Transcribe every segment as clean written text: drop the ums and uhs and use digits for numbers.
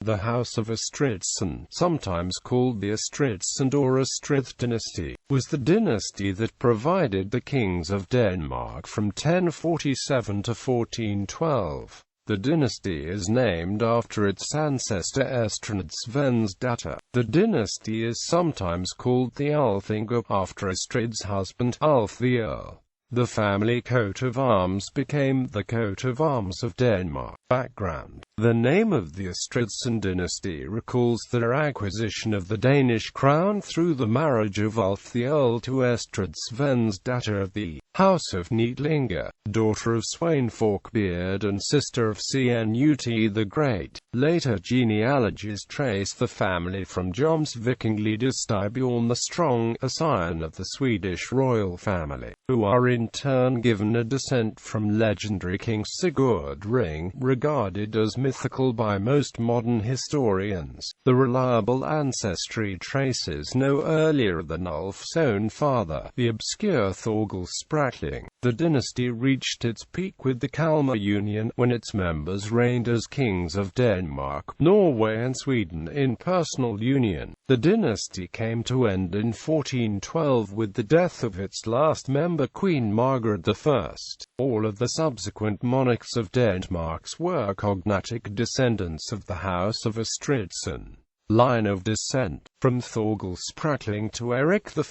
The House of Estridsen, sometimes called the Estridsen or Estrith Dynasty, was the dynasty that provided the kings of Denmark from 1047 to 1412. The dynasty is named after its ancestor Estrid Svendsdatter. The dynasty is sometimes called the Ulfinger, after Estrid's husband, Ulf the Earl. The family coat of arms became the coat of arms of Denmark. Background: the name of the Estridsen dynasty recalls their acquisition of the Danish crown through the marriage of Ulf the Earl to Estrid Svendsdatter.The, House of Ulfinger, daughter of Svenforkbeard and sister of Cnut the Great. Later genealogies trace the family from Jomsvikingly dynasty Bjorn the Strong, a scion of the Swedish royal family, who are in turn given a descent from legendary King Sigurd Ring, regarded as mythical by most modern historians. The reliable ancestry traces no earlier than Ulf's own father, the obscure Thorgil Spratling. The dynasty reached its peak with the Kalmar Union, when its members reigned as kings of Denmark, Norway and Sweden in personal union. The dynasty came to end in 1412 with the death of its last member, Queen Margaret I. All of the subsequent monarchs of Denmark's were cognatic descendants of the House of Estridsen. Line of descent: from Thorgil Spratling to Eric I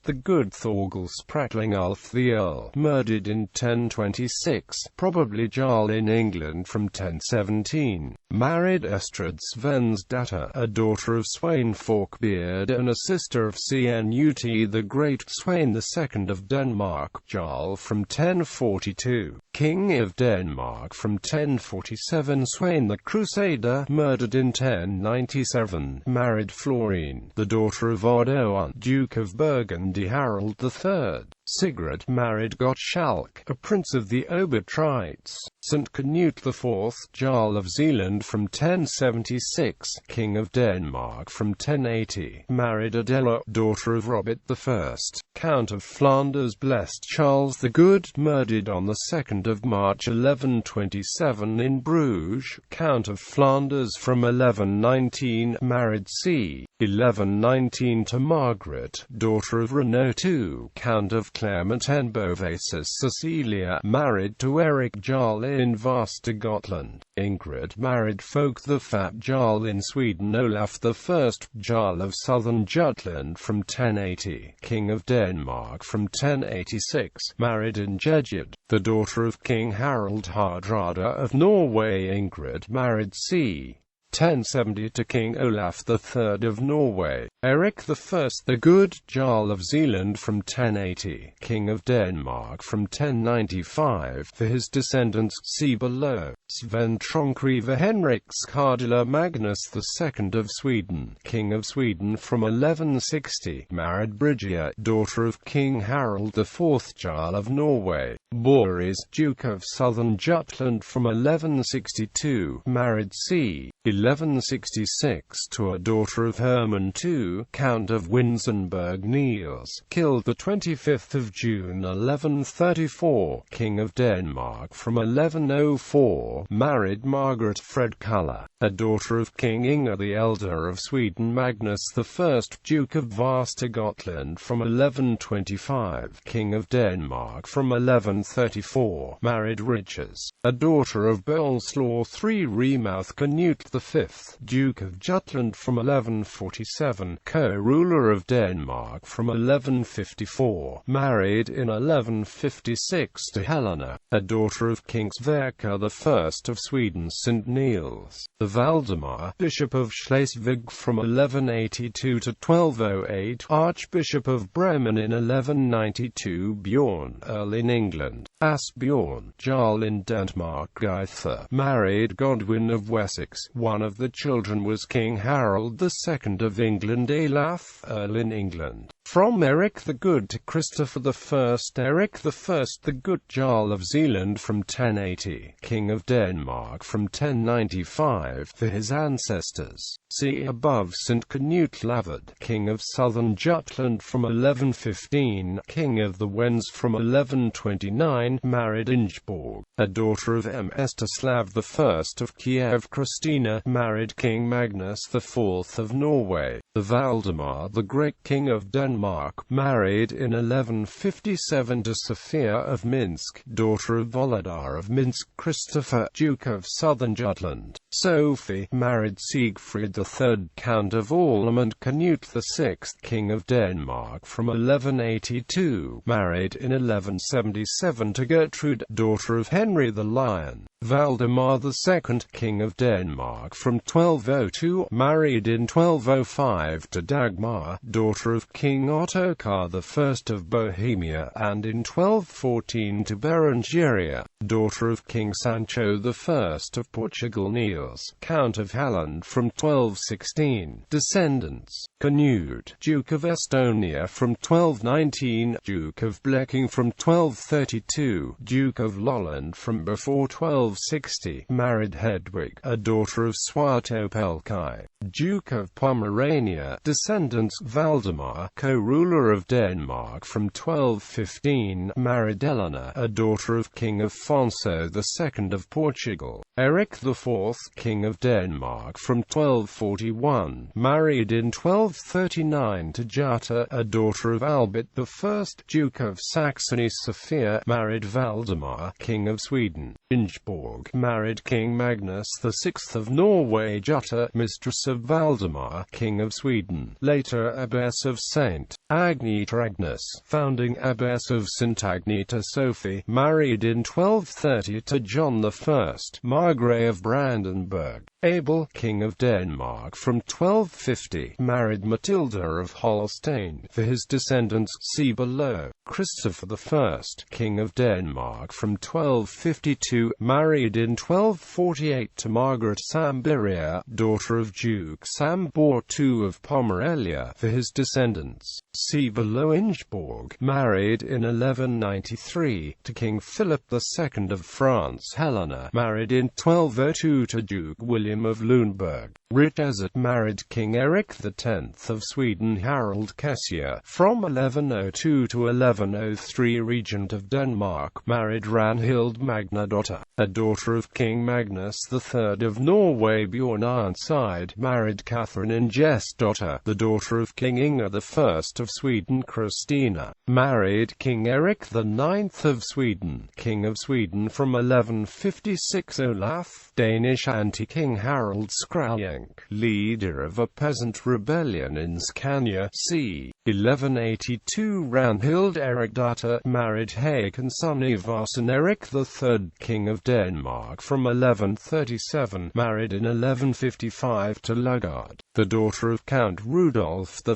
the Good. Thorgil Spratling, Ulf the Earl, murdered in 1026, probably Jarl in England from 1017, married Estrid Svendsdatter, a daughter of Svenforkbeard and a sister of Cnut the Great. Svein II of Denmark, Jarl from 1042, King of Denmark from 1047. Svein the Crusader, murdered in 1097, married Florine, the daughter of Odo, Duke of Burgundy. Harald III. Sigrid married Gottschalk, a prince of the Obertrites. St. Canute IV, Jarl of Zealand from 1076, King of Denmark from 1080, married Adela, daughter of Robert I, Count of Flanders. Blessed Charles the Good, murdered on the 2nd of March 1127 in Bruges, Count of Flanders from 1119, married c. 1119 to Margaret, daughter of Renaud II, Count of Clermont and Beauvaisis. Cecilia married to Eric, Jarl in Västergötland. Ingrid married Folk the Fat, Jarl in Sweden. Olaf I, Jarl of Southern Jutland from 1080, King of Denmark from 1086, married Ingegerd, the daughter of King Harald Hardrada of Norway. Ingrid married c. 1070 to King Olaf III of Norway. Eric I the Good, Jarl of Zealand from 1080, King of Denmark from 1095. For his descendants, see below. Sven Troncriva Henrik Skardula. Magnus II of Sweden, King of Sweden from 1160, married Bridgia, daughter of King Harald IV, Jarl of Norway. Boris, Duke of Southern Jutland from 1162, married c. 1166 to a daughter of Hermann II, Count of Winsenberg. Niels, killed the 25th of June 1134, King of Denmark from 1104, married Margaret Fredkulla, a daughter of King Inge the Elder of Sweden. Magnus I, Duke of Västergötland from 1125, King of Denmark from 1134, married Riches, a daughter of Boleslaw III. Remouth Canute V, Duke of Jutland from 1147, co-ruler of Denmark from 1154, married in 1156 to Helena, a daughter of King Sverker I of Sweden. St. Niels, the Valdemar, Bishop of Schleswig from 1182 to 1208, Archbishop of Bremen in 1192. Bjorn, Earl in England. Asbjorn, Jarl in Denmark. Gunther married Godwin of Wessex. One of the children was King Harold II of England. Olaf, Earl in England. From Eric the Good to Christopher I. Eric I the Good, Jarl of Zealand from 1080, King of Denmark Denmark from 1095 for his ancestors. See above. St. Canute Lavard, king of southern Jutland from 1115, king of the Wends from 1129, married Ingeborg, a daughter of Mstislav I of Kiev. Christina married King Magnus IV of Norway. The Valdemar, the great king of Denmark, married in 1157 to Sophia of Minsk, daughter of Volodar of Minsk. Christopher, Duke of southern Jutland. Sophie married Siegfried III, Count of Ulm, and Canute VI, king of Denmark from 1182, married in 1177 to Gertrude, daughter of Henry the Lion. Valdemar II, king of Denmark from 1202, married in 1205 to Dagmar, daughter of King Ottokar I of Bohemia, and in 1214 to Berengaria, daughter of King Sancho I of Portugal. Niels, Count of Halland from 1216. Descendants: Canute, Duke of Estonia from 1219, Duke of Bleking from 1232, Duke of Lolland from before 1260, married Hedwig, a daughter of Swatopelkai, Duke of Pomerania. Descendants: Valdemar, co-ruler of Denmark from 1215, married Eleanor, a daughter of King Afonso II of Portugal. Eric IV, king of Denmark from 1241, married in 1239 to Jutta, a daughter of Albert I, Duke of Saxony. Sophia married Valdemar, king of Sweden. Ingeborg married King Magnus VI of Norway. Jutta, mistress of Valdemar, king of Sweden, later abbess of St. Agneta. Agnes, founding abbess of St. Agneta. Sophie married in 1230 to John I, Margrave of Brandenburg. Abel, king of Denmark from 1250, married Matilda of Holstein. For his descendants, see below. Christopher I, king of Denmark from 1252, married in 1248 to Margaret Sambiria, daughter of Duke Sambor II of Pomerania. For his descendants, see below. Ingeborg, married in 1193 to King Philip II of France. Helena, married in 1202 to Duke William of Lüneburg. Richezat married King Eric X of Sweden. Harald Kessia, from 1102 to 1103, regent of Denmark, married Ranhild Magnadotter, a daughter of King Magnus III of Norway. Bjorn Ironside married Catherine Ingesdotter, the daughter of King Inge I of Sweden. Christina married King Eric IX of Sweden, king of Sweden from 1156. Olaf, Danish anti-king Harald Skraljenk, leader of a peasant rebellion in Scania. c. 1182. Ranhild Erikdotter married Haakon son Ivarson. Eric III, king of Denmark from 1137, married in 1155 to Lugard, the daughter of Count Rudolf I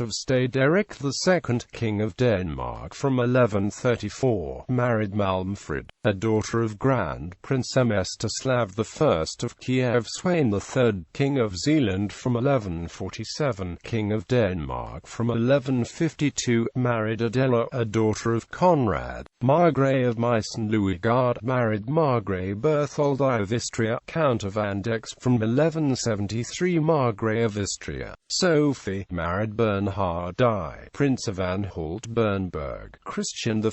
of Stade. Eric II, king of Denmark from 1134, married Malmfrid, a daughter of Grand Prince Mstislav I of Kiev. Sweyn III, king of Zealand from 1147, king of Denmark from 1152, married Adela, a daughter of Conrad, Margrave of Meissen. Luigard married Margrave Berthold I of Istria, Count of Andex from 1173. Margrave of Istria. Sophie married Bernhard I, Prince of Anhalt-Bernburg. Christian I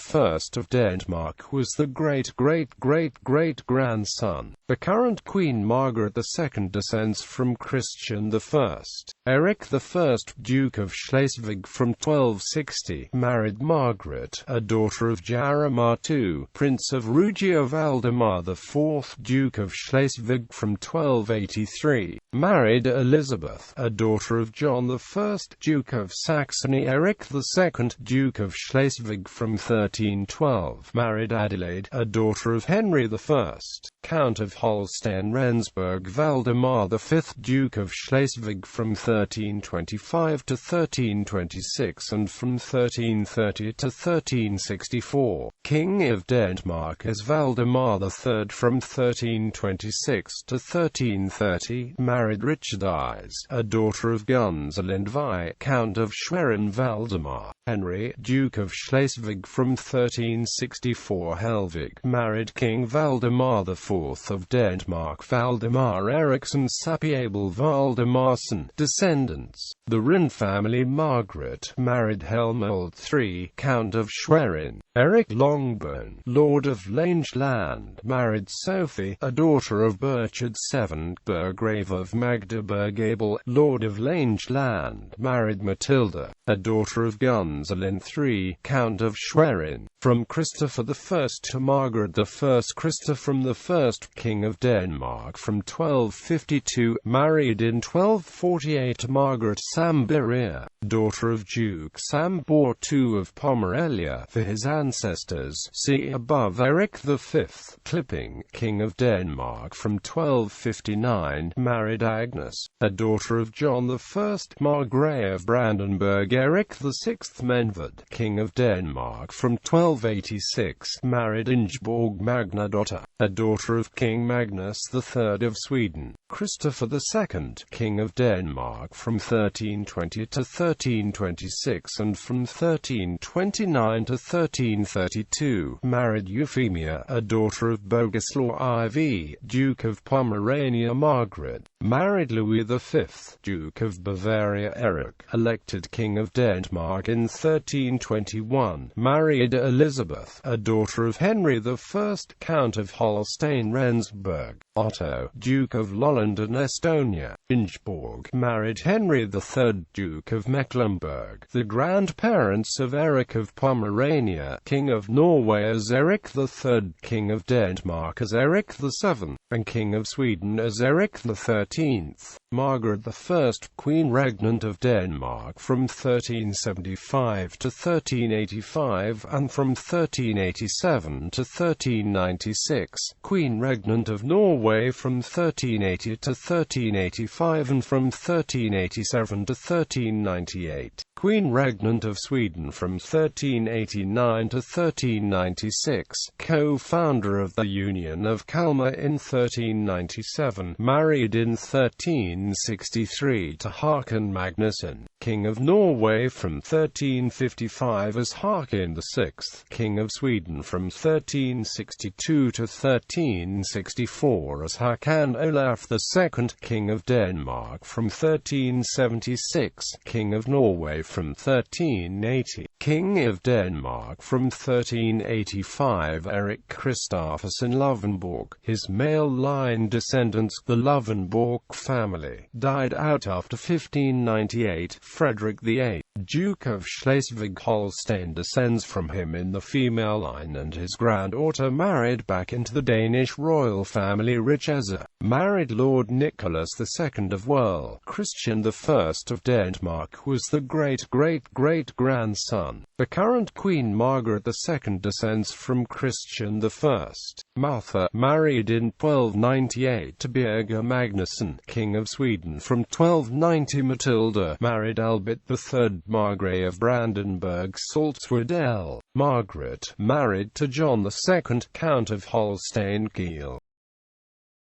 of Denmark was the great-great-great-great-grandson. The current Queen Margaret II descends from Christian I. Eric I, Duke of Schleswig from 1260, married Margaret, a daughter of Jaromir II, Prince of Rugia. Valdemar IV, Duke of Schleswig from 1283, married Elizabeth, a daughter of John I, Duke of Saxony. Eric II, Duke of Schleswig from 1312, married Adelaide, a daughter of Henry I, Count of Holstein-Rendsburg. Valdemar V, Duke of Schleswig from 1325 to 1326 and from 1330 to 1364. King of Denmark as Valdemar III from 1326 to 1330, married Richardise, a daughter of Gunzelind Vi, Count of Schwerin. Valdemar Henry, Duke of Schleswig from 1364. Helvig married King Valdemar IV of Denmark. Valdemar Eriksson Sapiabel Valdemarsen. Descendants. The Rhine family. Margaret married Helmold III, Count of Schwerin. Eric Longbone, Lord of Langeland, married Sophie, a daughter of Burchard VII. Burgrave of Magdeburg. Abel, Lord of Langeland, married Matilda, a daughter of Gunzelin III, Count of Schwerin. From Christopher I to Margaret I. Christopher I, King of Denmark from 1252, married in 1248 Margaret Sambiria, daughter of Duke Sambor II of Pomerania. For his ancestors, see above. Eric V, Klipping, King of Denmark from 1259, married Agnes, a daughter of John I Margrave of Brandenburg. Eric VI Menved, King of Denmark from 1286, married Ingeborg Magnadotter, a daughter of King Magnus III of Sweden. Christopher II, King of Denmark from 1320 to 1326 and from 1329 to 1332, married Euphemia, a daughter of Bogislaw IV, Duke of Pomerania. Margaret married Louis V, Duke of Bavaria. Eric, elected King of Denmark in 1321, married Elizabeth, a daughter of Henry I, Count of Holstein-Rendsburg. Otto, Duke of Lolland and Estonia. Ingeborg married Henry III, Duke of Mecklenburg. The grandparents of Eric of Pomerania, King of Norway as Eric III, King of Denmark as Eric VII, and King of Sweden as Eric XIII. Margaret I, Queen Regnant of Denmark from 1375 to 1385 and from 1387 to 1396, Queen Regnant of Norway from 1380 to 1385 and from 1387 to 1398, Queen Regnant of Sweden from 1389 to 1396, co-founder of the Union of Kalmar in 1397, married in 1363 to Håkon Magnusson, King of Norway from 1355 as Håkon VI, King of Sweden from 1362 to 1364 as Håkon Olaf II, King of Denmark from 1376, King of Norway from 1380, King of Denmark from 1385. Erik Kristoffersen Lovenborg. His male line descendants, the Lovenborg family, died out after 1598. Frederick VIII, Duke of Schleswig-Holstein, descends from him in the female line, and his granddaughter married back into the Danish royal family. Richeza married Lord Nicholas II of Werle. Christian I of Denmark was the great-great-great-grandson. The current Queen Margaret II descends from Christian I. Martha married in 1298 to Birger Magnusson, King of Sweden from 1290. Matilda married Albert III Margrave of Brandenburg. Salzwedel. Margaret married to John II, Count of Holstein-Kiel.